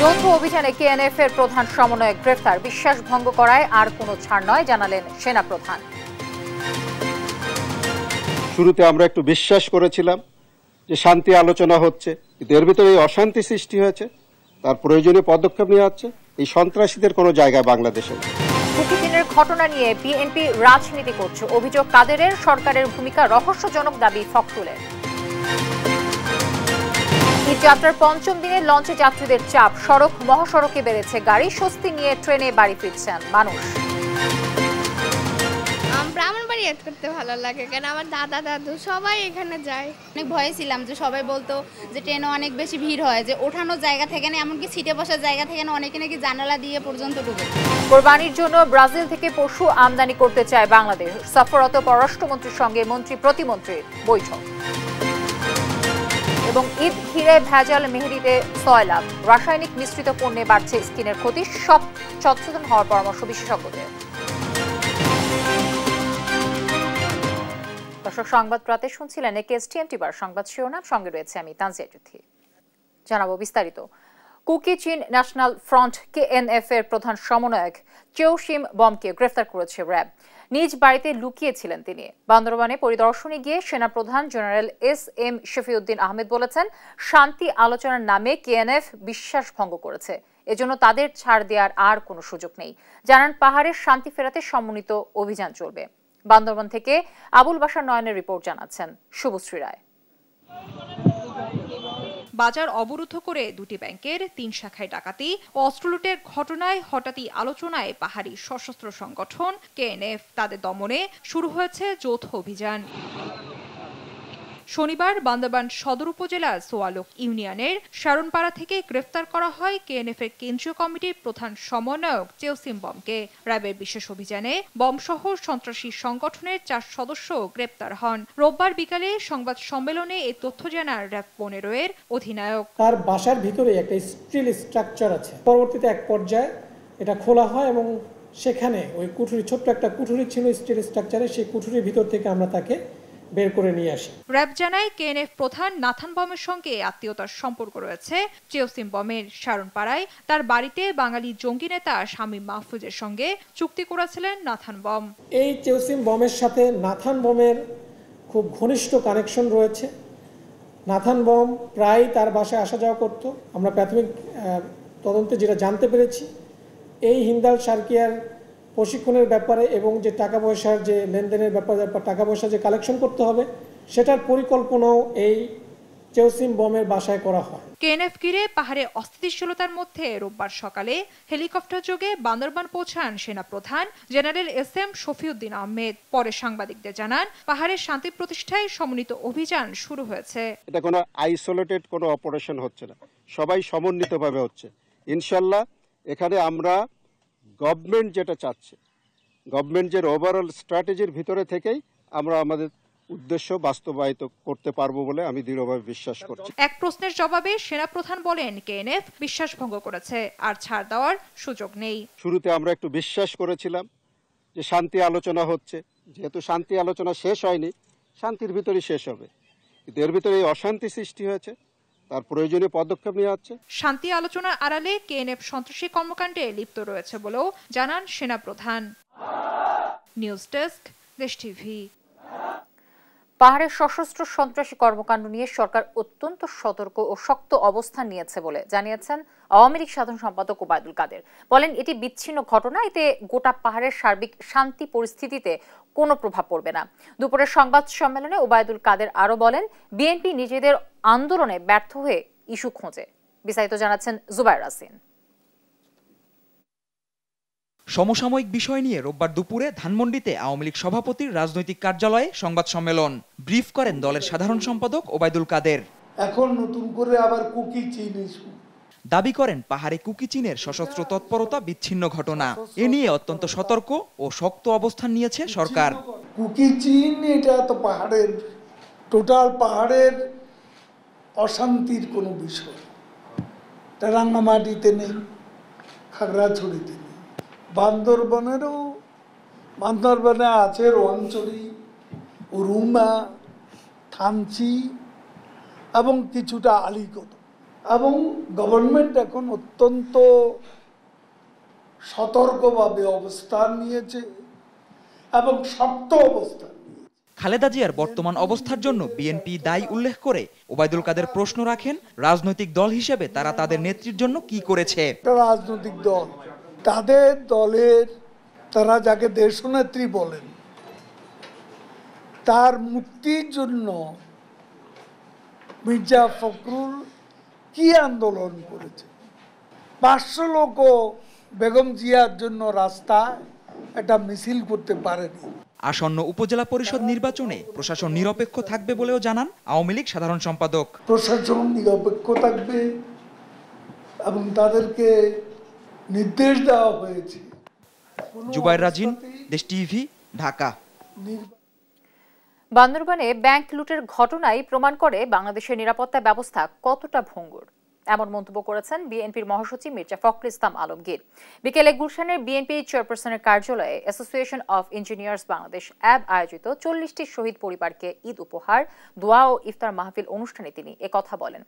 যৌথ অভিযানে কেএনএফ এর প্রধান সমন্বয়ক গ্রেফতার, বিশ্বাস ভঙ্গ করায় আর কোনো ছাড় নয় জানালেন সেনাপ্রধান। শুরুতে আমরা একটু বিশ্বাস করেছিলাম যে শান্তি আলোচনা হচ্ছে, কিন্তু এর ভিতরে এই অশান্তি সৃষ্টি হয়েছে, তার প্রয়োজনীয় পদক্ষেপ নেওয়া হচ্ছে। এই সন্ত্রাসীদের কোনো জায়গায় বাংলাদেশে নেই। কুকিচিনের ঘটনা নিয়ে বিএনপি রাজনীতি করছে, অভিযোগ কাদেরের। সরকারের ভূমিকা রহস্যজনক, দাবি ফখরুলের। ঈদ যাত্রার পঞ্চম দিনে লঞ্চে যাত্রীদের চাপ, সড়ক মহাসড়কে বেড়েছে গাড়ি, স্বস্তি নিয়ে ট্রেনে বাড়ি ফিরছেন মানুষ। ব্রাহ্মণবাড়ি ইয়াদ করতে ভালো লাগে, কারণ আমার দাদা দাদু সবাই এখানে যায়। অনেক ভয়ে ছিলাম যে সবাই বলতো যে ট্রেনে অনেক বেশি ভিড় হয়, যে ওঠানোর জায়গা থেকে না, এমনকি সিটে বসার জায়গা থেকে না, অনেকে নাকি জানালা দিয়ে পর্যন্ত ঢুকে। কোরবানির জন্য ব্রাজিল থেকে পশু আমদানি করতে চায় বাংলাদেশ, সফররত পররাষ্ট্রমন্ত্রীর সঙ্গে মন্ত্রী প্রতিমন্ত্রীর বৈঠক। এবং ঈদ ঘিরে ভেজাল মেহেদিতে সয়লাভ, রাসায়নিক মিশ্রিত পণ্যে বাড়ছে স্কিনের ক্ষতি, সব সচেতন হওয়ার পরামর্শ বিশেষজ্ঞদের। দর্শক, সংবাদ প্রাতে শুনছিলেন একেএসটিএন টিভার সংবাদ শিরোনাম, সঙ্গে রয়েছে আমি তানজিয়া জুথি। জানাবো বিস্তারিত। কুকি-চীন ন্যাশনাল ফ্রন্ট কেএনএফ এর প্রধান সমন্বয়ক চেউশিম বমকে গ্রেফতার করেছে র্যাব। নিজ বাড়িতে লুকিয়েছিলেন তিনি। বান্দরবানে পরিদর্শনে গিয়ে সেনাপ্রধান জেনারেল এস.এম. শফিউদ্দিন আহমেদ বলেছেন, শান্তি আলোচনার নামে কেএনএফ বিশ্বাস ভঙ্গ করেছে, এজন্য তাদের ছাড় দেওয়ার আর কোনো সুযোগ নেই। জানান, পাহাড়ের শান্তি ফেরাতে সমন্বিত অভিযান চলবে। বান্দরবান থেকে আবুল বাশার নয়নের রিপোর্ট জানাচ্ছেন শুভশ্রী রায়। বাজার অবরুদ্ধ করে দুটি ব্যাংকের 3 শাখায় ডাকাতি ও অস্ত্রলুটের ঘটনায় হঠাৎই আলোচনায় পাহাড়ি সশস্ত্র সংগঠন কেএনএফ। তাদের দমনে শুরু হয়েছে যৌথ অভিযান। শনিবার বান্দরবান সদর উপজেলার সোয়ালোক ইউনিয়নের শারনপাড়া থেকে গ্রেফতার করা হয় কেএনএফ এর কেন্দ্রীয় কমিটির প্রধান সমন্বয়ক চেউসিম বমকে। র্যাবের বিশেষ অভিযানে বমসহ সন্ত্রাসী সংগঠনের 4 সদস্য গ্রেপ্তার হন। রোববার বিকালে সংবাদ সম্মেলনে এই তথ্য জানান র্যাব 15 এর অধিনায়ক। তার বাসার ভিতরে একটা স্টিল স্ট্রাকচার আছে। পরবর্তীতে এক পর্যায়ে এটা খোলা হয় এবং সেখানে ওই কুঠুরি, ছোট্ট একটা কুঠুরি ছিল স্টিল স্ট্রাকচারে, সেই কুঠুরির ভিতর থেকে আমরা তাকে বের করে নিয়ে আসি। র্যাব জানায়, কেএনএফ প্রধান নাথান বমের সঙ্গে আত্মীয়তার সম্পর্ক রয়েছে চেউসিম বমের। শারনপাড়ায় তার বাড়িতে বাঙালি জঙ্গি নেতা শামীম মাহফুজের সঙ্গে চুক্তি করেছিলেন নাথান বম। এই চেউসিম বমের সাথে নাথান বমের খুব ঘনিষ্ঠ কানেকশন রয়েছে। নাথান বম প্রায় তার বাসায় আসা যাওয়া করত। আমরা প্রাথমিক তদন্তে যেটা জানতে পেরেছি, এই হিন্দাল সার্কিয়ার প্রশিক্ষণের ব্যাপারে এবং যে টাকা পয়সার যে লেনদেনের ব্যাপারে, টাকা পয়সা যে কালেকশন করতে হবে, সেটার পরিকল্পনাও এই চেউসিম বমের বাসায় করা হয়। কেএনএফ ঘিরে পাহাড়ে অস্থিতিশীলতার মধ্যে রোববার সকালে হেলিকপ্টার যোগে বান্দরবান পৌঁছান সেনাপ্রধান জেনারেল এস.এম. শফিউদ্দিন আহমেদ। পরে সাংবাদিকদের জানান, পাহাড়ের শান্তি প্রতিষ্ঠায় সমন্বিত অভিযান শুরু হয়েছে। এটা কোনো আইসোলেটেড কোনো অপারেশন হচ্ছে না, সবাই সমন্বিতভাবে হচ্ছে। ইনশাল্লাহ এখানে আমরা গভর্নমেন্ট যেটা চাচ্ছে, গভর্নমেন্টের ওভারঅল স্ট্র্যাটেজির ভিতরে থেকেই আমরা আমাদের উদ্দেশ্য বাস্তবায়িত করতে পারবো বলে আমি দৃঢ়ভাবে বিশ্বাস করছি। এক প্রশ্নের জবাবে সেনাপ্রধান বলেন, কেএনএফ বিশ্বাস ভঙ্গ করেছে, আর ছাড় দেওয়ার সুযোগ নেই। শুরুতে আমরা একটু বিশ্বাস করেছিলাম যে শান্তি আলোচনা হচ্ছে, যেহেতু শান্তি আলোচনা শেষ হয়নি, শান্তির ভিতরেই শেষ হবে, কিন্তু এর ভিতরে এই অশান্তি সৃষ্টি হয়েছে, তার প্রয়োজনীয় পদক্ষেপ নেওয়া হচ্ছে। শান্তি আলোচনার আড়ালে কেএনএফ সন্ত্রাসী কর্মকাণ্ডে লিপ্ত রয়েছে বলেও জানান সেনাপ্রধান। নিউজ ডেস্ক, দেশ টিভি। পাহাড়ের সশস্ত্র সন্ত্রাসী কর্মকাণ্ড নিয়ে সরকার অত্যন্ত সতর্ক ও শক্ত অবস্থান নিয়েছে বলে জানিয়েছেন আওয়ামী লীগ সাধারণ সম্পাদক ওবায়দুল কাদের। বলেন, এটি বিচ্ছিন্ন ঘটনা, এতে গোটা পাহাড়ের সার্বিক শান্তি পরিস্থিতিতে কোনো প্রভাব পড়বে না। দুপুরের সংবাদ সম্মেলনে ওবায়দুল কাদের আরো বলেন, বিএনপি নিজেদের আন্দোলনে ব্যর্থ হয়ে ইস্যু খোঁজে। বিস্তারিত জানাচ্ছেন জুবায়ের রাসিন। সমসাময়িক বিষয় নিয়ে রোববার দুপুরে ধানমন্ডিতে আওয়ামী লীগ সভাপতির রাজনৈতিক কার্যালয়ে সংবাদ সম্মেলন ব্রিফ করেন দলের সাধারণ সম্পাদক ওবায়দুল কাদের। এখন নতুন করে আবার কুকি চীন ইস্যু দাবি করেন, পাহাড়ে কুকি চীনের সশস্ত্র তৎপরতা বিচ্ছিন্ন ঘটনা, এ নিয়ে অত্যন্ত সতর্ক ও শক্ত অবস্থান নিয়েছে সরকার। কুকি চীন এটা তো পাহাড়ের টোটাল পাহাড়ের অশান্তির কোনো বিষয়, এটা রাঙ্গামাটিতে নেই, খাগড়াছড়িতে নেই, বান্দরবনে আছে রোয়াঞ্চড়ি, রুমা, থানচি এবং কিছুটা আলিকত। এবং গভর্নমেন্ট এখন অত্যন্ত সতর্কভাবে অবস্থান নিয়েছে এবং শক্ত অবস্থান। খালেদা জিয়ার বর্তমান অবস্থার জন্য বিএনপি দায়ী উল্লেখ করে ওবায়দুল কাদের প্রশ্ন রাখেন, রাজনৈতিক দল হিসেবে তারা তাদের নেত্রীর জন্য কি করেছে। রাজনৈতিক দল তাদের দলের, তারা যাকে দেশনেত্রী বলেন, তার মুক্তির জন্য মির্জা ফখরুল কি আন্দোলন করেছে। 500 লোকও বেগম জিয়ার জন্য রাস্তায় একটা মিছিল করতে পারেনি। আসন্ন উপজেলা পরিষদ নির্বাচনে প্রশাসন নিরপেক্ষ থাকবে বলেও জানান আওয়ামী লীগ সাধারণ সম্পাদক। প্রশাসন নিরপেক্ষ থাকবে এবং তাদেরকে নির্দেশ দেওয়া হয়েছে। জুবায়ের রাজিন, দেশ টিভি, ঢাকা। বান্দরবানে ব্যাংক লুটের ঘটনাই প্রমাণ করে বাংলাদেশের নিরাপত্তা ব্যবস্থা কতটা ভঙ্গুর। এমন মন্তব্য করেছেন বিএনপির মহাসচিব মির্জা ফখরুল ইসলাম আলমগীর। বিকেলে গুলশানের বিএনপি চেয়ারপারসনের কার্যালয়ে অ্যাসোসিয়েশন অফ ইঞ্জিনিয়ার্স বাংলাদেশ অ্যাব আয়োজিত 40টি শহীদ পরিবারকে ঈদ উপহার, দোয়া ও ইফতার মাহফিল অনুষ্ঠানে তিনি একথা বলেন।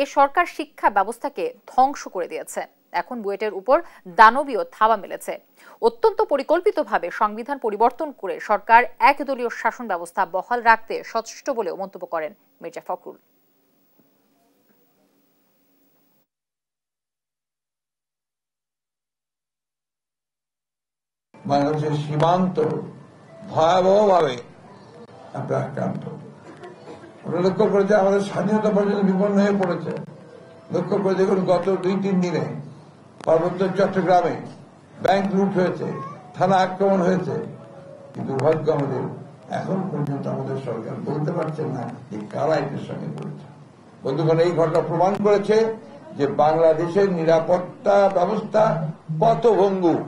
এ সরকার শিক্ষা ব্যবস্থাকে ধ্বংস করে দিয়েছে। এখন বুয়েটের উপর দানবীয় থাবা মেলেছে। অত্যন্ত পরিকল্পিতভাবে সংবিধান পরিবর্তন করে সরকার একদলীয় শাসন ব্যবস্থা বহাল রাখতে সচেষ্ট বলেও মন্তব্য করেন মির্জা ফখরুল। বাংলাদেশের সীমান্ত ভয়াবহভাবে আমরা আক্রান্ত। আমরা লক্ষ্য করেছি আমাদের স্বাধীনতা পর্যন্ত বিপন্ন হয়ে পড়েছে। লক্ষ্য করে দেখুন, গত 2-3 দিনে পার্বত্য চট্টগ্রামে ব্যাংক লুট হয়েছে, থানা আক্রমণ হয়েছে, কিন্তু দুর্ভাগ্য আমাদের এখন পর্যন্ত আমাদের সরকার বলতে পারছেন না যে কারা এটির সঙ্গে করেছে। বন্ধুগণ, এই ঘটনা প্রমাণ করেছে যে বাংলাদেশের নিরাপত্তা ব্যবস্থা কত ভঙ্গুর।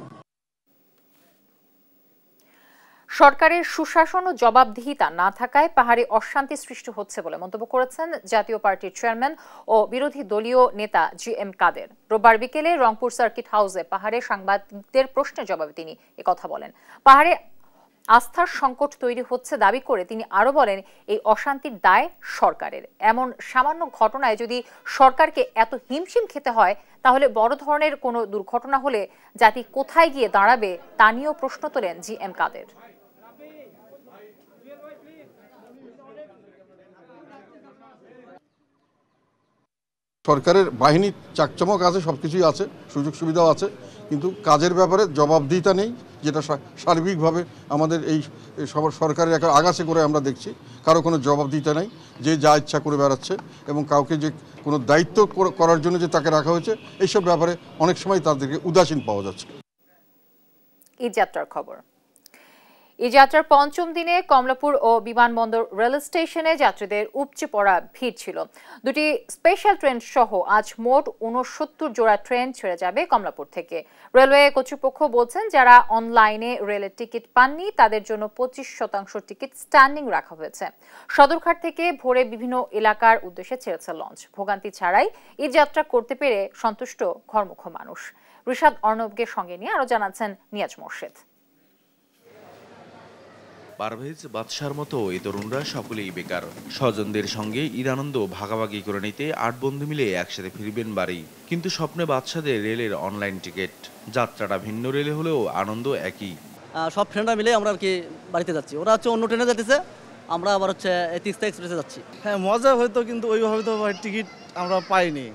সরকারের সুশাসন ও জবাবদিহিতা না থাকায় পাহাড়ে অশান্তি সৃষ্টি হচ্ছে বলে মন্তব্য করেছেন জাতীয় পার্টির চেয়ারম্যান ও বিরোধী দলীয় নেতা জিএম কাদের। রোববার বিকেলে রংপুর সার্কিট হাউসে পাহাড়ে সাংবাদিকদের প্রশ্নের জবাবে তিনি একথা বলেন। পাহাড়ে আস্থার সংকট তৈরি হচ্ছে দাবি করে তিনি আরো বলেন, এই অশান্তির দায় সরকারের। এমন সামান্য ঘটনায় যদি সরকারকে এত হিমশিম খেতে হয়, তাহলে বড় ধরনের কোনো দুর্ঘটনা হলে জাতি কোথায় গিয়ে দাঁড়াবে তা নিয়েও প্রশ্ন তোলেন জিএম কাদের। সরকারের বাহিনী চাকচমক আছে, সবকিছুই আছে, সুযোগ সুবিধাও আছে, কিন্তু কাজের ব্যাপারে জবাবদিহিতা নেই, যেটা সার্বিকভাবে আমাদের এই সরকারের একটা আগাছে করে আমরা দেখছি। কারো কোনো জবাবদিহিতা নেই, যে যা ইচ্ছা করে বেড়াচ্ছে এবং কাউকে যে কোনো দায়িত্ব করার জন্য যে তাকে রাখা হয়েছে, এইসব ব্যাপারে অনেক সময় তাদেরকে উদাসীন পাওয়া যাচ্ছে। এই যাত্রার খবর। এই যাত্রার পঞ্চম দিনে কমলাপুর ও বিমানবন্দর রেল স্টেশনে যাত্রীদের উপচে পড়া ভিড় ছিল। দুটি স্পেশাল ট্রেন সহ আজ মোট 69 জোড়া ট্রেন ছেড়ে যাবে কমলাপুর থেকে। রেলওয়ে কর্তৃপক্ষ বলছেন, যারা অনলাইনে রেলের টিকিট পাননি তাদের জন্য 25% টিকিট স্ট্যান্ডিং রাখা হয়েছে। সদরঘাট থেকে ভোরে বিভিন্ন এলাকার উদ্দেশ্যে ছেড়েছে লঞ্চ। ভোগান্তি ছাড়াই এই যাত্রা করতে পেরে সন্তুষ্ট ঘরমুখ মানুষ। রিশাদ অর্ণবকে সঙ্গে নিয়ে আরো জানাচ্ছেন নিয়াজ মোর্শেদ। পারভেজ বাদশার মতো এই তরুণরা সকলেই বেকার। স্বজনদের সঙ্গে ঈদ আনন্দ ভাগাভাগি করে নিতে 8 বন্ধু মিলে একসাথে ফিরবেন বাড়ি। কিন্তু স্বপ্নে বাদশাদের রেলের অনলাইন টিকিট। যাত্রাটা ভিন্ন রেলে হলেও আনন্দ একই। সব ফ্রেন্ডরা মিলে আমরা আর কি বাড়িতে যাচ্ছি। ওরা হচ্ছে অন্য ট্রেনে যেতেছে, আমরা আবার হচ্ছে তিস্তা এক্সপ্রেসে যাচ্ছি। হ্যাঁ, মজা হয়তো, কিন্তু ওইভাবে তো টিকিট আমরা পাইনি,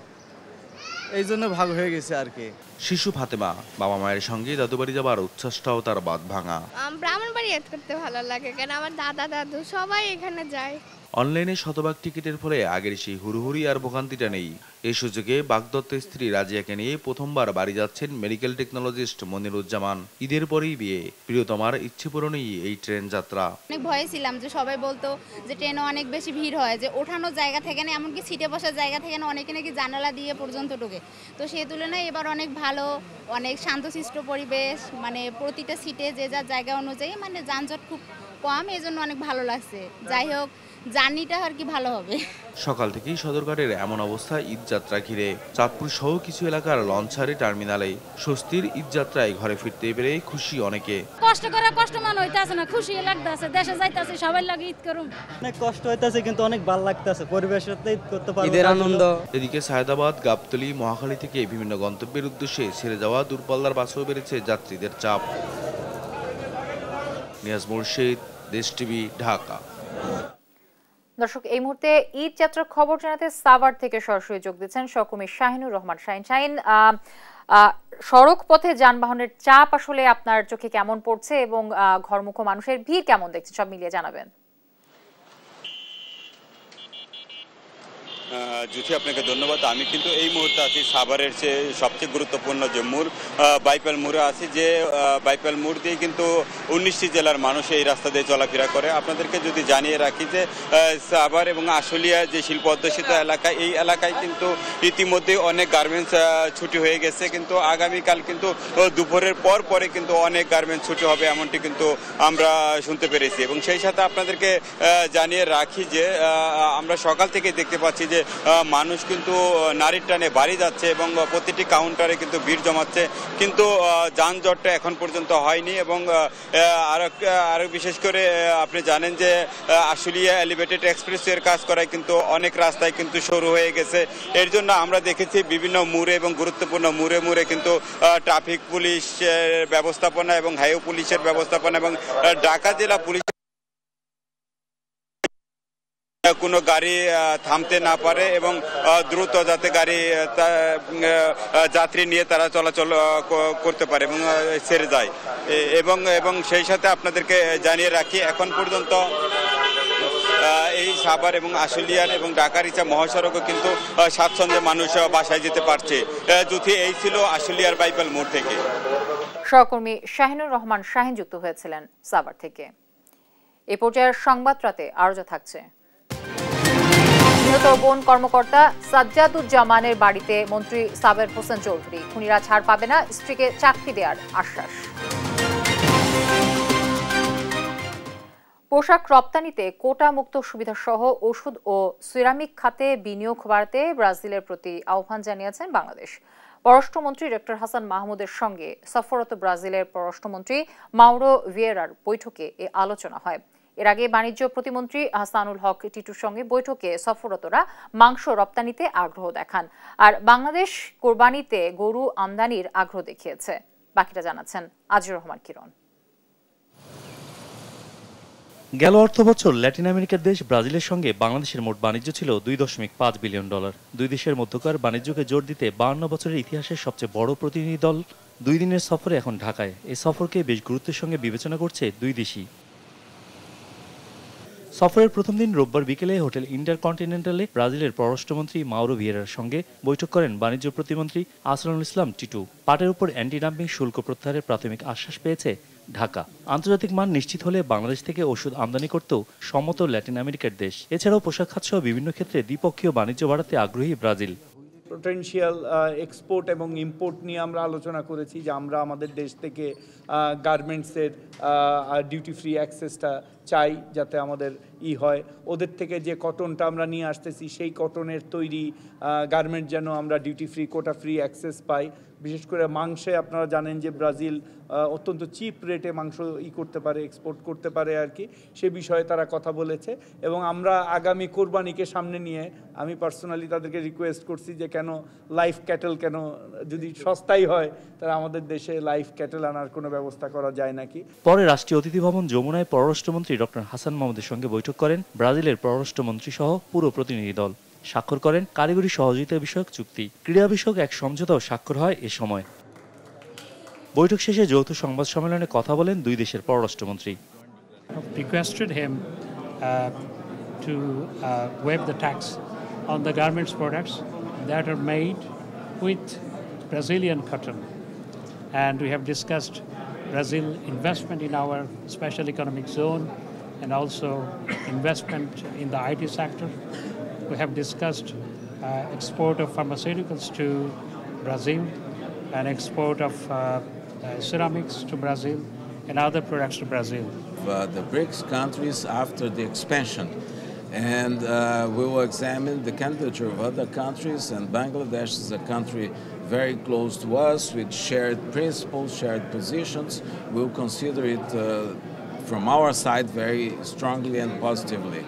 এই জন্য ভাগ হয়ে গেছে আর কি। শিশু ফাতেমা বাবা মায়ের সঙ্গে দাদুবাড়ি যাবার উচ্ছ্বাসটাও তার বাদ ভাঙা। ব্রাহ্মণবাড়ি অ্যাড করতে ভালো লাগে, কারণ আমার দাদা দাদু সবাই এখানে যায়। অনলাইনে শতভাগ টিকিটের ফলে আগের সেই হুড়ুহুড়ি আর ভোগান্তিটা নেই। এই সুযোগে বাগদত্তের স্ত্রী রাজিয়াকে নিয়ে প্রথমবার বাড়ি যাচ্ছেন মেডিকেল টেকনোলজিস্ট মনিরুজ্জামান। ঈদের পরেই বিয়ে, প্রিয়তমার ইচ্ছে পূরণেই এই ট্রেন যাত্রা। অনেক ভয়ে ছিলাম যে সবাই বলতো যে ট্রেনে অনেক বেশি ভিড় হয়, যে ওঠানোর জায়গা থেকে না, এমনকি সিটে বসার জায়গা থেকে না, অনেকে নাকি জানালা দিয়ে পর্যন্ত ঢোকে। তো সেই তুলনায় এবার অনেক ভালো, অনেক শান্তশিষ্ট পরিবেশ, মানে প্রতিটা সিটে যে যার জায়গা অনুযায়ী মানে যানজট খুব কম, এই জন্য অনেক ভালো লাগছে। যাই হোক, জার্নিটা আর কি ভালো হবে। সকাল থেকেই সদরঘাটের এমন অবস্থা ঈদযাত্রা ঘিরে। চাঁদপুর সহ কিছু এলাকার লঞ্চারি টার্মিনালে স্বস্তির ঈদযাত্রায় ঘরে ফিরতে পেরে খুশি অনেকে। কষ্ট করে কষ্ট মনে হইতাছে না, খুশি লাগতাছে, দেশে যাইতাছে, সবাই লাগে ঈদ করুম। অনেক কষ্ট হইতাছে কিন্তু অনেক ভালো লাগতাছে, পরিবেশের সাথে ঈদ করতে পারবো, ঈদের আনন্দ। এদিকে সায়দাবাদ, গাবতলী, মহাখালী থেকে বিভিন্ন গন্তব্যের উদ্দেশ্যে ছেড়ে যাওয়া দূরপাল্লার বাসেও বেড়েছে যাত্রীদের চাপ। নিয়াজ মুর্শিদ, দেশ টিভি, ঢাকা। দর্শক, এই মুহূর্তে ঈদ যাত্রার খবর জানাতে সাভার থেকে সরাসরি যোগ দিচ্ছেন সহকর্মী শাহিনুর রহমান। শাহিন, সড়ক পথে যানবাহনের চাপ আসলে আপনার চোখে কেমন পড়ছে এবং ঘরমুখ মানুষের ভিড় কেমন দেখছে, সব মিলিয়ে জানাবেন। জুথি, আপনাকে ধন্যবাদ। আমি কিন্তু এই মুহূর্তে আছি সাভারের সবচেয়ে গুরুত্বপূর্ণ যে মোড়, বাইপাল মোড়ে আছি। যে বাইপাল মোড় দিয়ে কিন্তু 19টি জেলার মানুষ এই রাস্তা দিয়ে চলাফেরা করে। আপনাদেরকে যদি জানিয়ে রাখি যে সাভার এবং আশুলিয়া যে শিল্প অধ্যুষিত এলাকা, এই এলাকায় কিন্তু ইতিমধ্যে অনেক গার্মেন্টস ছুটি হয়ে গেছে, কিন্তু আগামীকাল কিন্তু দুপুরের পরে কিন্তু অনেক গার্মেন্টস ছুটি হবে, এমনটি কিন্তু আমরা শুনতে পেরেছি। এবং সেই সাথে আপনাদেরকে জানিয়ে রাখি যে আমরা সকাল থেকে দেখতে পাচ্ছি যে মানুষ কিন্তু নারীর টানে বাড়ি যাচ্ছে এবং প্রতিটি কাউন্টারে কিন্তু ভিড় জমাচ্ছে, কিন্তু যানজটটা এখন পর্যন্ত হয়নি। এবং আরো বিশেষ করে আপনি জানেন যে আশুলিয়া এলিভেটেড এক্সপ্রেসওয়ের কাজ করায় কিন্তু অনেক রাস্তায় কিন্তু শুরু হয়ে গেছে। এর জন্য আমরা দেখেছি বিভিন্ন মোড়ে এবং গুরুত্বপূর্ণ মোড়ে কিন্তু ট্রাফিক পুলিশের ব্যবস্থাপনা এবং হাইওয়ে পুলিশের ব্যবস্থাপনা এবং ঢাকা জেলা পুলিশ কোনো গাড়ি থামতে না পারে এবং দ্রুত যাতে গাড়ি যাত্রী নিয়ে তারা চলাচল করতে পারে এবং ছেড়ে যায়। এবং সেই সাথে আপনাদেরকে জানিয়ে রাখি, এখন পর্যন্ত এই সাভার এবং আশুলিয়ার এবং ঢাকার ইচ্ছা মহাসড়কও কিন্তু স্বাচ্ছন্দ্যে মানুষ বাসায় যেতে পারছে। যদি এই ছিল আশুলিয়ার বাইপাল মোড় থেকে। সহকর্মী শাহিনুর রহমান শাহিন যুক্ত হয়েছিলেন সাভার থেকে। এ পর্যায়ের সংবাদ রাতে আরো থাকছে। নিহত বন কর্মকর্তা সাজ্জাদুজ্জামানের বাড়িতে মন্ত্রী সাবের হোসেন চৌধুরী, খুনিরা ছাড় পাবে না, স্ত্রীকে চাকরি দেওয়ার আশ্বাস। পোশাক রপ্তানিতে কোটা মুক্ত সুবিধা সহ ওষুধ ও সিরামিক খাতে বিনিয়োগ বাড়াতে ব্রাজিলের প্রতি আহ্বান জানিয়েছেন বাংলাদেশ। পররাষ্ট্রমন্ত্রী ডক্টর হাসান মাহমুদের সঙ্গে সফররত ব্রাজিলের পররাষ্ট্রমন্ত্রী মাউরো ভিয়েরার বৈঠকে এ আলোচনা হয়। এর আগে বাণিজ্য প্রতিমন্ত্রী হাসানুল হক টিটুর সঙ্গে বৈঠকে সফররতরা মাংস রপ্তানিতে আগ্রহ দেখান, আর বাংলাদেশ কোরবানিতে গরু আমদানির আগ্রহ দেখিয়েছে। বাকিটা জানাচ্ছেন আজিজুর রহমান কিরণ। গেল অর্থবছর ল্যাটিন আমেরিকার দেশ ব্রাজিলের সঙ্গে বাংলাদেশের মোট বাণিজ্য ছিল $2.5 বিলিয়ন। দুই দেশের মধ্যকার বাণিজ্যকে জোর দিতে 52 বছরের ইতিহাসের সবচেয়ে বড় প্রতিনিধি দল 2 দিনের সফরে এখন ঢাকায়। এই সফরকে বেশ গুরুত্বের সঙ্গে বিবেচনা করছে দুই দেশই। সফরের প্রথম দিন রোববার বিকেলে হোটেল ইন্টারকন্টিনেন্টালে ব্রাজিলের পররাষ্ট্রমন্ত্রী মাউরো ভিয়েরার সঙ্গে বৈঠক করেন বাণিজ্য প্রতিমন্ত্রী আহসানুল ইসলাম টিটু। পাটের উপর অ্যান্টি ডাম্পিং শুল্ক প্রত্যাহারের প্রাথমিক আশ্বাস পেয়েছে ঢাকা। আন্তর্জাতিক মান নিশ্চিত হলে বাংলাদেশ থেকে ওষুধ আমদানি করতেও সম্মত ল্যাটিন আমেরিকার দেশ। এছাড়াও পোশাক খাত সহ বিভিন্ন ক্ষেত্রে দ্বিপক্ষীয় বাণিজ্য বাড়াতে আগ্রহী ব্রাজিল। পোটেনশিয়াল এক্সপোর্ট এবং ইম্পোর্ট নিয়ে আমরা আলোচনা করেছি যে আমরা আমাদের দেশ থেকে গার্মেন্টসের ডিউটি ফ্রি অ্যাক্সেসটা চাই, যাতে আমাদের হয়। ওদের থেকে যে কটনটা আমরা নিয়ে আসতেছি সেই কটনের তৈরি গার্মেন্ট যেন আমরা duty free quota free access পাই। বিশেষ করে মাংসে আপনারা জানেন যে ব্রাজিল অত্যন্ত চিপ রেটে মাংস করতে পারে, এক্সপোর্ট করতে পারে আর কি। সে বিষয়ে তারা কথা বলেছে এবং আমরা আগামী কোরবানিকে সামনে নিয়ে আমি পার্সোনালি তাদেরকে রিকোয়েস্ট করছি যে কেন লাইভ ক্যাটেল, কেন যদি সস্তাই হয় তারা আমাদের দেশে লাইভ ক্যাটেল আনার কোনো ব্যবস্থা করা যায় নাকি। পরে রাষ্ট্রীয় অতিথি ভবন যমুনায় পররাষ্ট্রমন্ত্রী ডক্টর হাসান মাহমুদের সঙ্গে বৈঠক করেন ব্রাজিলের পররাষ্ট্রমন্ত্রী সহ পুরো প্রতিনিধি দল। স্বাক্ষর করেন কারিগরি সহযোগিতা বিষয়ক চুক্তি। ক্রীড়া বিষয়ক এক সমঝোতাও স্বাক্ষর হয় এ সময়। বৈঠক শেষে যৌথ সংবাদ সম্মেলনে কথা বলেন দুই দেশের পররাষ্ট্রমন্ত্রী। Requested him to waive the tax on the garments products that are made with Brazilian cotton, and we have discussed Brazil investment in our special economic zone and also investment in the IT sector. We have discussed export of pharmaceuticals to Brazil and export of ceramics to Brazil and other products to Brazil. The BRICS countries, after the expansion and we will examine the candidature of other countries, and Bangladesh is a country very close to us with shared principles, shared positions. We will consider it from our side very strongly and positively.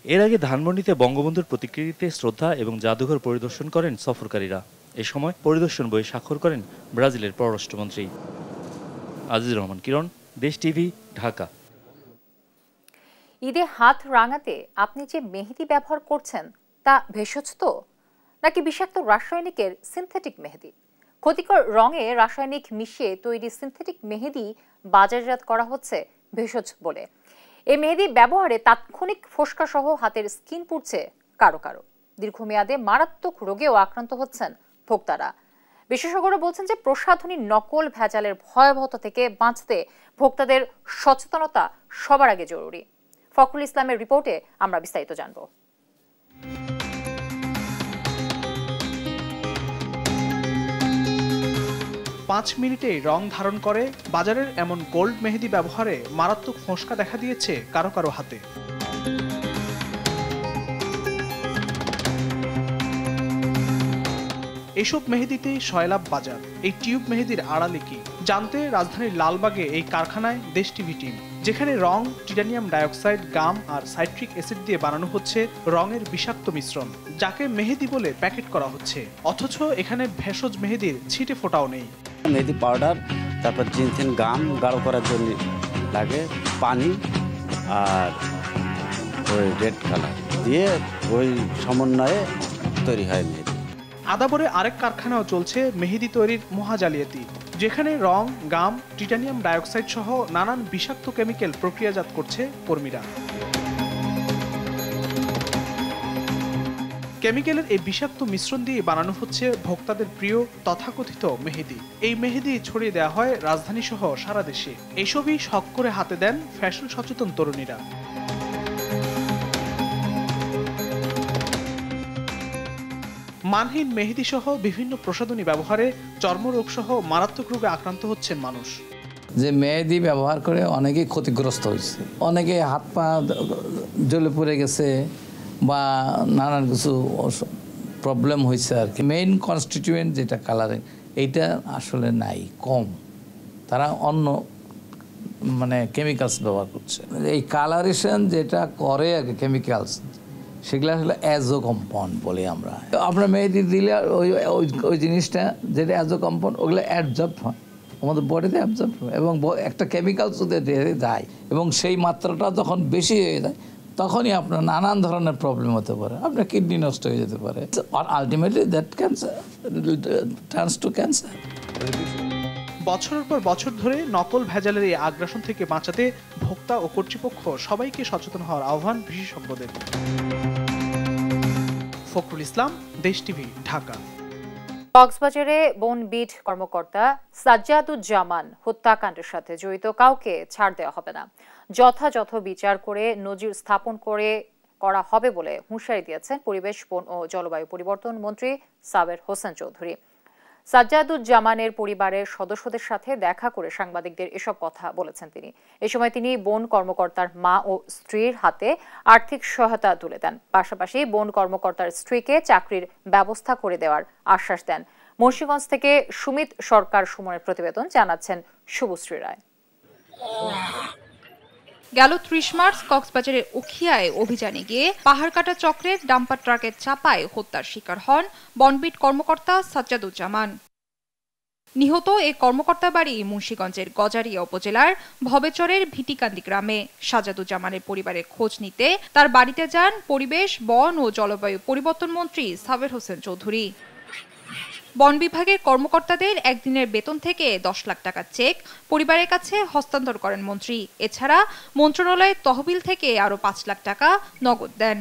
এর আগে ধানমন্ডিতে বঙ্গবন্ধুর প্রতিকৃতিতে শ্রদ্ধা এবং জাদুঘর পরিদর্শন করেন সফরকারীরা। এ সময় পরিদর্শন বইয়ে স্বাক্ষর করেন ব্রাজিলের পররাষ্ট্রমন্ত্রী। আজিজুর রহমান কিরণ, দেশ টিভি, ঢাকা। ঈদে হাত রাঙাতে আপনি যে মেহেদি ব্যবহার করছেন তা ভেষজ তো, নাকি বিষাক্ত রাসায়নিকের সিনথেটিক মেহেদি? ক্ষতিকর রঙে রাসায়নিক মিশিয়ে তৈরি সিনথেটিক মেহেদি বাজারজাত করা হচ্ছে ভেষজ বলে। এই মেহেদি ব্যবহারে তাৎক্ষণিক ফোসকা সহ হাতের স্কিন পুড়ছে কারো কারো। দীর্ঘমেয়াদে মারাত্মক রোগেও আক্রান্ত হচ্ছেন ভোক্তারা। বিশেষজ্ঞরা বলছেন যে প্রসাধনী নকল ভেজালের ভয়াবহতা থেকে বাঁচতে ভোক্তাদের সচেতনতা সবার আগে জরুরি। ফখরুল ইসলামের রিপোর্টে আমরা বিস্তারিত জানব। 5 মিনিটে রং ধারণ করে বাজারের এমন গোল্ড মেহেদি ব্যবহারে মারাত্মক ফোঁসকা দেখা দিয়েছে কারো কারো হাতে। এসব মেহেদিতে শয়লাভ বাজার। এই টিউব মেহেদির আড়ালে কি জানতে রাজধানীর লালবাগে এই কারখানায় দেশ টিভি টিম, যেখানে রং টিটানিয়াম ডাইঅক্সাইড, গাম আর সাইট্রিক অ্যাসিড দিয়ে বানানো হচ্ছে রঙের বিষাক্ত মিশ্রণ, যাকে মেহেদি বলে প্যাকেট করা হচ্ছে। অথচ এখানে ভেষজ মেহেদির ছিটে ফোঁটাও নেই। মেহেদি পাউডার, তারপর জিনসেন গাম গাঢ় করার জন্য লাগে পানি আর ওই রেড কালার দিয়ে ওই সমন্বয়ে তৈরি হয় মেহেদি। আদাবরে আরেক কারখানাও চলছে মেহেদি তৈরির মহা জালিয়াতি, যেখানে রং, গাম, টিটানিয়াম ডাইঅক্সাইড সহ নানান বিষাক্ত কেমিক্যাল প্রক্রিয়াজাত করছে কর্মীরা। কেমিক্যালের এই বিষাক্ত মিশ্রণ দিয়ে বানানো হচ্ছে ভোক্তাদের প্রিয় তথাকথিত মেহেদি। এই মেহেদি ছড়িয়ে দেওয়া হয় রাজধানী সহ সারা দেশে। এসবই শখ করে হাতে দেন ফ্যাশন সচেতন তরুণীরা। মানহীন মেহেদি সহ বিভিন্ন প্রসাধনী ব্যবহারে চর্মরোগ সহ মারাত্মক রোগে আক্রান্ত হচ্ছেন মানুষ। যে মেহেদি ব্যবহার করে অনেকেই ক্ষতিগ্রস্ত হয়েছে, অনেকে হাত পা জ্বলে পড়ে গেছে বা নানান কিছু প্রবলেম হয়েছে আর কি। মেইন কনস্টিটিউয়েন্ট যেটা কালারিং, এইটা আসলে নাই, কম। তারা অন্য কেমিক্যালস ব্যবহার করছে। এই কালারেশন যেটা করে আর কি কেমিক্যালস, সেগুলো আসলে অ্যাজো কম্পাউন্ড বলি আমরা। আপনার মেহেদি দিলে ওই জিনিসটা যেটা অ্যাজো কম্পাউন্ড, ওগুলো অ্যাবজর্ব হয় আমাদের বডিতে, অ্যাবজর্ব হয় এবং একটা কেমিক্যালস যায়, এবং সেই মাত্রাটা যখন বেশি হয়ে যায় তখনই আপনার নানান ধরনের প্রবলেম হতে পারে। আপনার কিডনি নষ্ট হয়ে যেতে পারে, আর ultimately that cancer turns to cancer. বছরের পর বছর ধরে নকল ভেজালের এই আগ্রাসন থেকে বাঁচাতে ভোক্তা ও কর্তৃপক্ষ সবাইকে সচেতন হওয়ার আহ্বান বিশেষজ্ঞদের। ফখরুল ইসলাম, দেশ টিভি, ঢাকা। কক্সবাজারে বনবিট কর্মকর্তা সাজ্জাদুজ্জামান হত্যাকাণ্ডের সাথে জড়িত কাউকে ছাড় দেওয়া হবে না, যথাযথ বিচার করে নজির স্থাপন করা হবে বলে হুঁশিয়ারি দিয়েছেন পরিবেশ, বন ও জলবায়ু পরিবর্তন মন্ত্রী সাবের হোসেন চৌধুরী। সাজ্জাদুজ্জামানের পরিবারের সদস্যদের সাথে দেখা করে সাংবাদিকদের এসব কথা বলেছেন তিনি। এ সময় তিনি বন কর্মকর্তার মা ও স্ত্রীর হাতে আর্থিক সহায়তা তুলে দেন। পাশাপাশি বন কর্মকর্তার স্ত্রীকে চাকরির ব্যবস্থা করে দেওয়ার আশ্বাস দেন। মুন্সিগঞ্জ থেকে সুমিত সরকার সুমনের প্রতিবেদন, জানাচ্ছেন শুভশ্রী রায়। গেল 30 মার্চ কক্সবাজারের উখিয়ায় অভিযানে গিয়ে পাহাড় কাটা চক্রের ডাম্পার ট্রাকের চাপায় হত্যার শিকার হন বনবিট কর্মকর্তা সাজ্জাদুজ্জামান। নিহত এই কর্মকর্তার বাড়ি মুন্সিগঞ্জের গজারিয়া উপজেলার ভবেচরের ভিটিকান্দি গ্রামে। সাজ্জাদুজ্জামানের পরিবারের খোঁজ নিতে তার বাড়িতে যান পরিবেশ, বন ও জলবায়ু পরিবর্তন মন্ত্রী সাবের হোসেন চৌধুরী। বন বিভাগের কর্মকর্তাদের একদিনের বেতন থেকে 10 লাখ টাকা চেক পরিবারের কাছে হস্তান্তর করেন মন্ত্রী। এছাড়া মন্ত্রণালয়ের তহবিল থেকে আরো 5 লাখ টাকা নগদ দেন।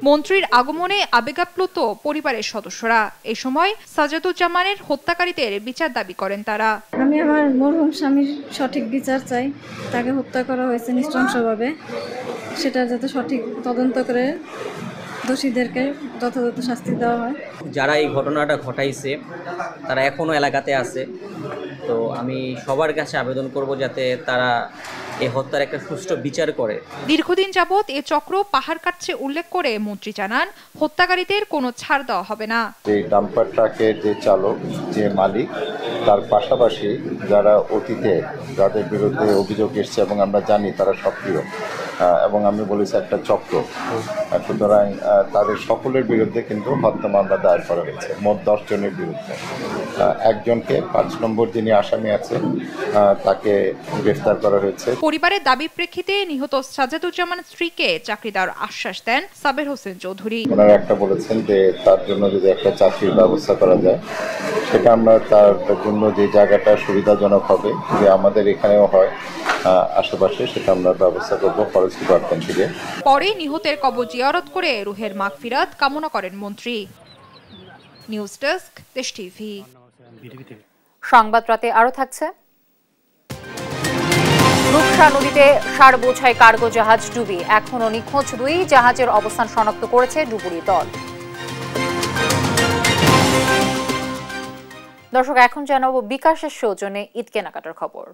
মন্ত্রীর আগমনে আবেগাপ্লুত পরিবারের সদস্যরা। এই সময় সাজ্জাদুজ্জামানের হত্যাকারীদের বিচার দাবি করেন তারা। আমি আমার মরহুম স্বামীর সঠিক বিচার চাই। তাকে হত্যা করা হয়েছে নৃশংসভাবে, সেটা যাতে সঠিক তদন্ত করে দোষীদেরকে যথাযথ শাস্তি দেওয়া হয়। যারা এই ঘটনাটা ঘটাইছে তারা এখনো এলাকাতে আছে, তো আমি সবার কাছে আবেদন করব যাতে তারা এই হত্যার একটা সুষ্ঠু বিচার করে। দীর্ঘদিন যাবৎ এ চক্র পাহাড় কাটছে উল্লেখ করে মন্ত্রী জানান, হত্যাকারীদের কোনো ছাড় দেওয়া হবে না। যে ডাম্পার ট্রাকের যে চালক, যে মালিক, তার পাশাপাশি যারা অতীতে যাদের বিরুদ্ধে অভিযোগ এসছে এবং আমরা জানি তারা সক্রিয়, এবং আমি বলেছি একটা চক্র, সুতরাং তাদের সকলের বিরুদ্ধে কিন্তু হত্যা মামলা দায়ের করা হয়েছে, মোট 10 জনের বিরুদ্ধে। একজনকে 5 নম্বর যিনি আসামি আছেন তাকে গ্রেফতার করা হয়েছে। পরিবারের দাবির প্রেক্ষিতে নিহত সাজ্জাদুজ্জামানের স্ত্রীকে চাকরি দেওয়ার আশ্বাস দেন সাবের হোসেন চৌধুরী। ওনারা একটা বলেছেন যে তার জন্য যদি একটা চাকরির ব্যবস্থা করা যায়, সেটা আমরা তার জন্য যে জায়গাটা সুবিধাজনক হবে, যে আমাদের এখানেও হয় আশেপাশে, সেটা আমরা ব্যবস্থা করবো ফরেস্ট ডিপার্টমেন্ট থেকে। পরে নিহতের কবর জিয়ারত করে রুহের মাগফিরাত কামনা করেন মন্ত্রী। নিউজ ডেস্ক, দেশ টিভি। সংবাদ রাতে আরো থাকছে। রূপসা নদীতে সার বোঝাই কার্গো জাহাজ ডুবি, এখনো নিখোঁজ 2 জাহাজের অবস্থান শনাক্ত করেছে ডুবুরি দল। দর্শক, এখন জানাবো বিকাশের সৌজন্যে ঈদ কেনাকাটার খবর।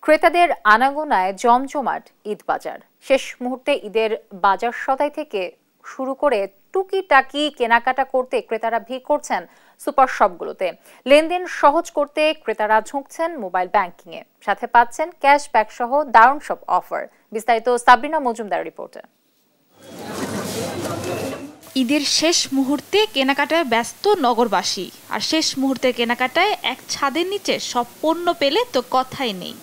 ক্রেতাদের আনাগোনায় জমজমাট ঈদ বাজার। শেষ মুহূর্তে ঈদের বাজার সদাই থেকে শুরু করে টুকিটাকি কেনাকাটা করতে ক্রেতারা ভিড় করছেন সুপার শপগুলোতে। লেনদেন সহজ করতে ক্রেতারা ঝুঁকছেন মোবাইল ব্যাংকিংয়ে, সাথে পাচ্ছেন ক্যাশব্যাক সহ দারুণ সব অফার। বিস্তারিত সাবরিনা মজুমদার রিপোর্টে। ঈদের শেষ মুহূর্তে কেনাকাটায় ব্যস্ত নগরবাসী, আর শেষ মুহূর্তের কেনাকাটায় এক ছাদের নিচে সব পণ্য পেলে তো কথাই নেই।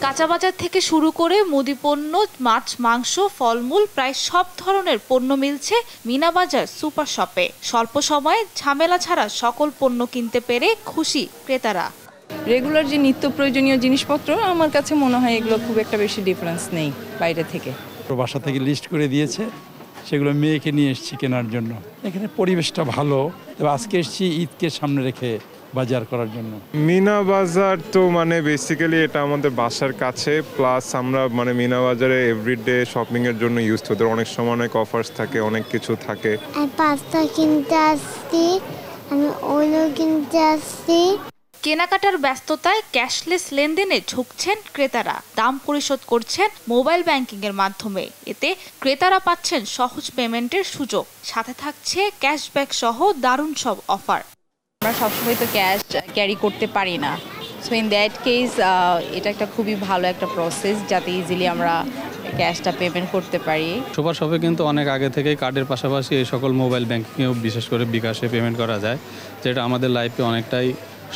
কাঁচা বাজার থেকে শুরু করে মুদি পণ্য, মাছ, মাংস, ফলমূল, প্রায় সব ধরনের পণ্য মিলছে মিনা বাজার সুপার শপে। স্বল্প সময়ে ঝামেলা ছাড়া সকল পণ্য কিনতে পেরে খুশি ক্রেতারা। রেগুলার যে নিত্য প্রয়োজনীয় জিনিসপত্র, আমার কাছে মনে হয় এগুলো খুব একটা বেশি ডিফারেন্স নেই বাইরে থেকে। বাসা থেকে লিস্ট করে দিয়েছে, সেগুলো মেয়েকে নিয়ে এসেছি কেনার জন্য। এখানে পরিবেশটা ভালো, তবে আজকে এসেছি ঈদকে সামনে রেখে বাজার করার জন্য। মিনা বাজার তো মানে বেসিক্যালি এটা আমাদের বাসার কাছে, প্লাস আমরা মানে মিনা বাজারে এভরিডে শপিং এর জন্য ইউজ হতে, অনেক সময় অনেক অফার্স থাকে, অনেক কিছু থাকে। আমি পাস্তা কিনতে আসছি, আমি ওইলো কিনতে আসছি। কেনাকাটার ব্যস্ততায় ক্যাশলেস লেনদেনে ঝুঁকছেন ক্রেতারা। দাম পরিশোধ করছেন মোবাইল ব্যাংকিং এর মাধ্যমে। এতে ক্রেতারা পাচ্ছেন সহজ পেমেন্টের সুযোগ, সাথে থাকছে ক্যাশব্যাক সহ দারুণ সব অফার। আমরা সবসময় তো ক্যাশ ক্যারি করতে পারি না, সো ইন দ্যাট কেস এটা একটা খুবই ভালো একটা প্রসেস, যাতে ইজিলি আমরা ক্যাশটা পেমেন্ট করতে পারি। সুপার শপে কিন্তু অনেক আগে থেকেই কার্ডের পাশাপাশি এই সকল মোবাইল ব্যাংকিংয়েও বিশেষ করে বিকাশে পেমেন্ট করা যায়, যেটা আমাদের লাইফে অনেকটাই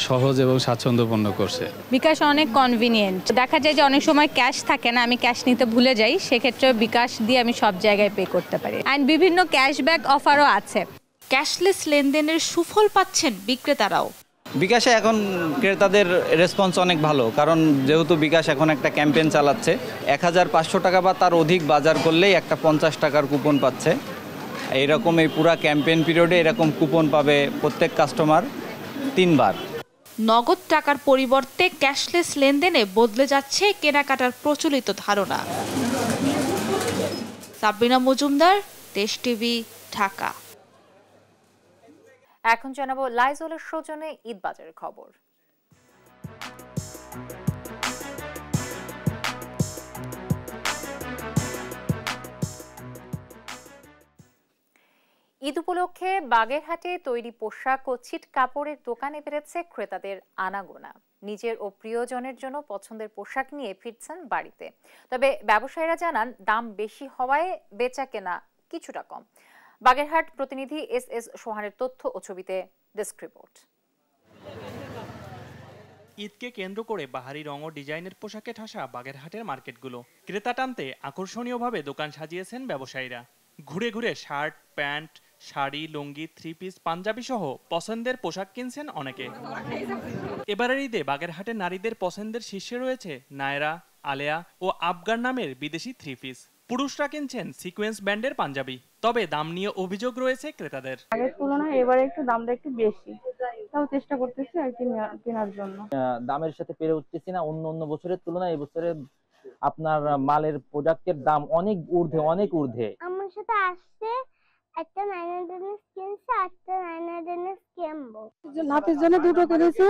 সহজ এবং স্বাচ্ছন্দ্যপূর্ণ করছে। বিকাশ অনেক কনভিনিয়েন্ট। দেখা যায় যে অনেক সময় ক্যাশ থাকে না, আমি ক্যাশ নিতে ভুলে যাই, সেক্ষেত্রে বিকাশ দিয়ে আমি সব জায়গায় পে করতে পারি। অ্যান্ড বিভিন্ন ক্যাশব্যাক অফারও আছে। ক্যাশলেস লেনদেনের সুফল পাচ্ছেন বিক্রেতারাও। বিকাশে এখন ক্রেতাদের রেসপন্স অনেক ভালো, কারণ যেহেতু বিকাশ এখন একটা ক্যাম্পেইন চালাচ্ছে, 1500 টাকা বা তার অধিক বাজার করলেই একটা 50 টাকার কুপন পাচ্ছে। এইরকম এই পুরা ক্যাম্পেইন পিরিয়ডে এরকম কুপন পাবে প্রত্যেক কাস্টমার 3 বার। নগদ টাকার পরিবর্তে ক্যাশলেস লেনদেনে বদলে যাচ্ছে কেনাকাটার প্রচলিত ধারণা। সাবরিনা মজুমদার, দেশ টিভি, ঢাকা। এখন জানাবো লাইজলের সৌজন্যে ঈদ বাজারের খবর। ঈদ উপলক্ষে বাগেরহাটে তৈরি পোশাক ও ছিট কাপড়ের দোকানে বেড়েছে ক্রেতাদের আনাগোনা। নিজের ও প্রিয়জনের জন্য পছন্দের পোশাক নিয়ে ফিরছেন বাড়িতে। তবে ব্যবসায়ীরা জানান, দাম বেশি হওয়ায় বেচা কেনা কিছুটা কম। বাগেরহাট প্রতিনিধি এস সোহানের তথ্য ও ছবিতে ডেস্ক রিপোর্ট। ঈদকে কেন্দ্র করে বাহারি রং ও ডিজাইনের পোশাকে ঠাসা বাগেরহাটের মার্কেটগুলো। ক্রেতা টানতে আকর্ষণীয়ভাবে দোকান সাজিয়েছেন ব্যবসায়ীরা। ঘুরে ঘুরে শার্ট, প্যান্ট, শাড়ি, লুঙ্গি, 3 পিস, পাঞ্জাবি সহ পছন্দের পোশাক কিনছেন অনেকে। এবারের ঈদে বাগেরহাটের নারীদের পছন্দের শীর্ষে রয়েছে নায়রা, আলেয়া ও আফগান নামের বিদেশি 3 পিস। পুরুষরা কিনছেন সিকোয়েন্স ব্যান্ডের পাঞ্জাবি। তবে দাম নিয়ে অভিযোগ রয়েছে ক্রেতাদের। আগের তুলনায় এবারে একটু দামটা একটু বেশি, তাও চেষ্টা করতেছি আর কি কেনার জন্য। দামের সাথে পেরে উঠতেছি না। অন্য বছরের তুলনায় এই বছরে আপনার মালের প্রোডাক্টের দাম অনেক ঊর্ধ্বে। আমার সাথে আসছে একটা 910 কিনছে, একটা 910 কিনবো। নাতির জন্য দুটো কিনেছি,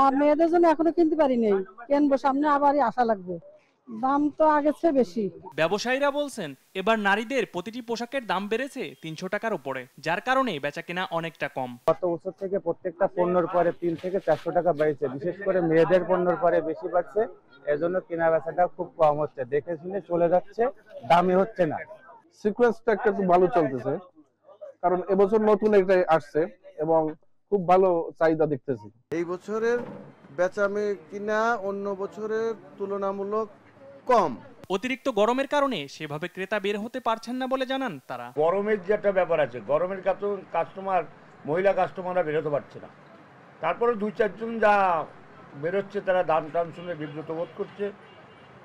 আর মেয়েদের জন্য এখনো কিনতে পারি নাই, কিনবো, সামনে আবারই আশা লাগবে। দাম তো আগের চেয়ে বেশি। ব্যবসায়ীরা বলছেন এবার নারীদের প্রতিটি পোশাকের দাম বেড়েছে 300 টাকার উপরে, যার কারণে বেচাকেনা অনেকটা কম। গত বছর থেকে প্রত্যেকটা পণ্যের পরে 3 থেকে 400 টাকা বেড়েছে, বিশেষ করে মেয়েদের পণ্যের পরে বেশি বাড়ছে। এজন্য কেনা বেচাটা খুব কম হচ্ছে, দেখে শুনে চলে যাচ্ছে, দামি হচ্ছে না। সিকোয়েন্সটা একটু ভালো চলতেছে, কারণ এবছর নতুন এটা আসছে এবং খুব ভালো চাহিদা দেখতেছি। এই বছরের বেচামে কিনা অন্য বছরের তুলনামূলক কম। অতিরিক্ত গরমের কারণে সেভাবে ক্রেতা বের হতে পারছেন না বলে জানান তারা। গরমের যে একটা ব্যাপার আছে, গরমের কাস্টমার, মহিলা কাস্টমাররা বেরোতে পারছে না। তারপরে 2-4 জন যা বেরোচ্ছে তারা দাম টাম শুনে বিব্রত বোধ করছে,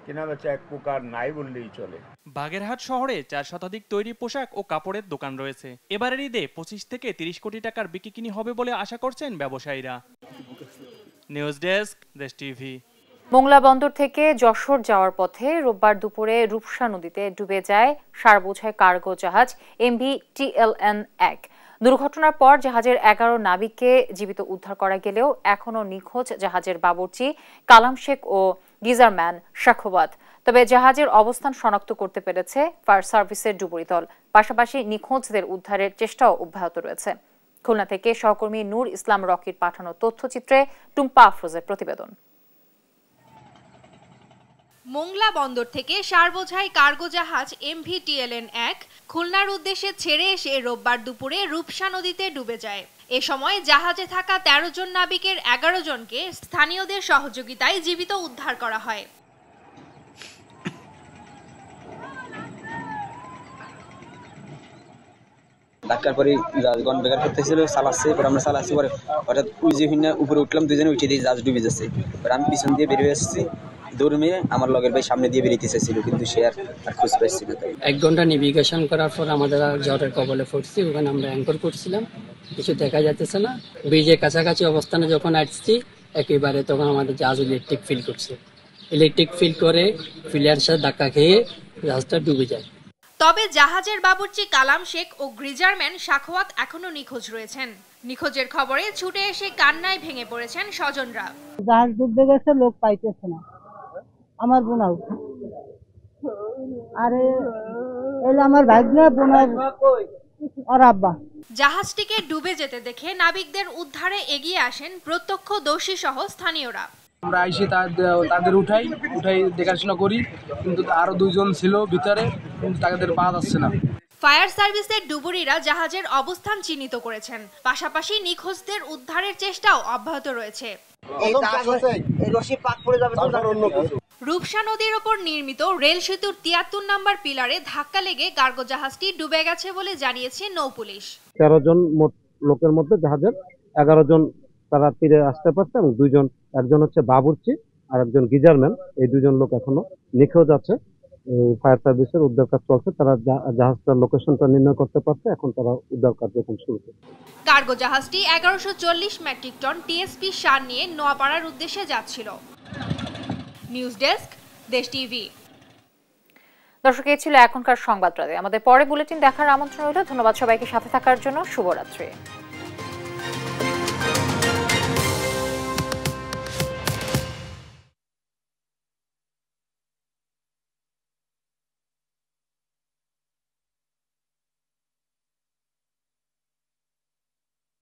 কেনা বেচা এক প্রকার নাই বললেই চলে। বাগেরহাট শহরে 4 শতাধিক তৈরি পোশাক ও কাপড়ের দোকান রয়েছে। এবারের ঈদে 25 থেকে 30 কোটি টাকার বিক্রি হবে বলে আশা করছেন ব্যবসায়ীরা। নিউজ ডেস্ক, দেশ টিভি। মোংলা বন্দর থেকে যশোর যাওয়ার পথে রোববার দুপুরে রূপসা নদীতে ডুবে যায় সারবোঝাই কার্গো জাহাজ MV TLN-1। দুর্ঘটনার পর জাহাজের 11 নাবিককে জীবিত উদ্ধার করা গেলেও এখনও নিখোঁজ জাহাজের বাবুর্চি কালাম শেখ ও গিজারম্যান সাখোয়াত। তবে জাহাজের অবস্থান শনাক্ত করতে পেরেছে ফায়ার সার্ভিসের ডুবুরি দল। পাশাপাশি নিখোঁজদের উদ্ধারের চেষ্টাও অব্যাহত রয়েছে। খুলনা থেকে সহকর্মী নূর ইসলাম রকির পাঠানো তথ্যচিত্রে টুম্পা আফরোজের প্রতিবেদন। মোংলা বন্দর থেকে সারবোঝাই কার্গো জাহাজ MV TLN-1 খুলনার উদ্দেশ্যে ছেড়ে এসে রোববার দুপুরে রূপসা নদীতে ডুবে যায়। এ সময় জাহাজে থাকা 13 জন নাবিকের 11 জনকে স্থানীয়দের সহযোগিতায় জীবিত উদ্ধার করা হয়। ধাক্কার পরে জাহাজগণ বেকার করতেছিল, চালাচ্ছে, পরে আমরা চালাচ্ছি, পরে হঠাৎ উইজে উপরে উঠলাম, দুজনে উঠে দিয়ে জাহাজ ডুবে যাচ্ছে। এবার আমি পিছন দিয়ে বেরিয়ে এসেছি, দৌড় মেরে আমার লগের ভাই সামনে দিয়ে বেরিয়ে চেয়েছিল, কিন্তু সে আর খোঁজ পাচ্ছি না। 1 ঘন্টা নেভিগেশন করার পর আমাদের ঝড়ের কবলে পড়ছি, ওখানে আমরা অ্যাঙ্কর করছিলাম, কিছু দেখা যাচ্ছে না। ব্রিজের কাছাকাছি অবস্থানে যখন আসছি একেবারে তখন আমাদের জাহাজ ইলেকট্রিক ফিল করছে, ইলেকট্রিক ফিল করে ফিলার সাথে ধাক্কা খেয়ে জাহাজটা ডুবে যায়। তবে জাহাজের বাবুর্চি কালাম শেখ ও গ্রিজারম্যান সাখোয়াত এখনো নিখোঁজ রয়েছেন। নিখোঁজের খবরে ছুটে এসে কান্নায় ভেঙে পড়েছেন স্বজনরা। জাহাজ ডুবে গেছে, লোক পাইতেছে না, আমার বোনাও, আরে এলা আমার ভাগ্না বোনার আর আব্বা। জাহাজটিকে ডুবে যেতে দেখে নাবিকদের উদ্ধারে এগিয়ে আসেন প্রত্যক্ষদর্শী সহ স্থানীয়রা। আমরা আইসি তাদের উঠাই দেখাশোনা করি, কিন্তু আরো 2 জন ছিল ভিতরে, কিন্তু তাদের পাওয়া যাচ্ছে না। ফায়ার সার্ভিসের ডুবুরিরা জাহাজের অবস্থান চিহ্নিত করেছেন, পাশাপাশি নিখোঁজদের উদ্ধারের চেষ্টাও অব্যাহত রয়েছে। রূপসা নদীর ওপর নির্মিত রেল সেতুর 73 নম্বর পিলারে ধাক্কা লেগে কার্গো জাহাজটি ডুবে গেছে বলে জানিয়েছে নৌপুলিশ। 13 জন লোকের মধ্যে জাহাজের 11 জন তারা তীরে আসতে পারছে, এবং 2 জন, একজন হচ্ছে বাবুর্চি আর একজন গিজারম্যান, এই 2 জন লোক এখনো নিখোঁজ আছে। ফায়ার সার্ভিসের উদ্ধার কাজ চলছে, তারা জাহাজটার লোকেশনটা নির্ণয় করতে পারছে, এখন তারা উদ্ধার কার্যক্রম শুরু করছে। কার্গো জাহাজটি 1140 মেট্রিক টন TSP সার নিয়ে নোয়াপাড়ার উদ্দেশ্যে যাচ্ছিল। নিউজ ডেস্ক, দেশ টিভি। দর্শক, এই ছিল এখনকার সংবাদ রাতে। আমাদের পরে বুলেটিন দেখার আমন্ত্রণ রইল। ধন্যবাদ সবাইকে সাথে থাকার জন্য। শুভরাত্রি।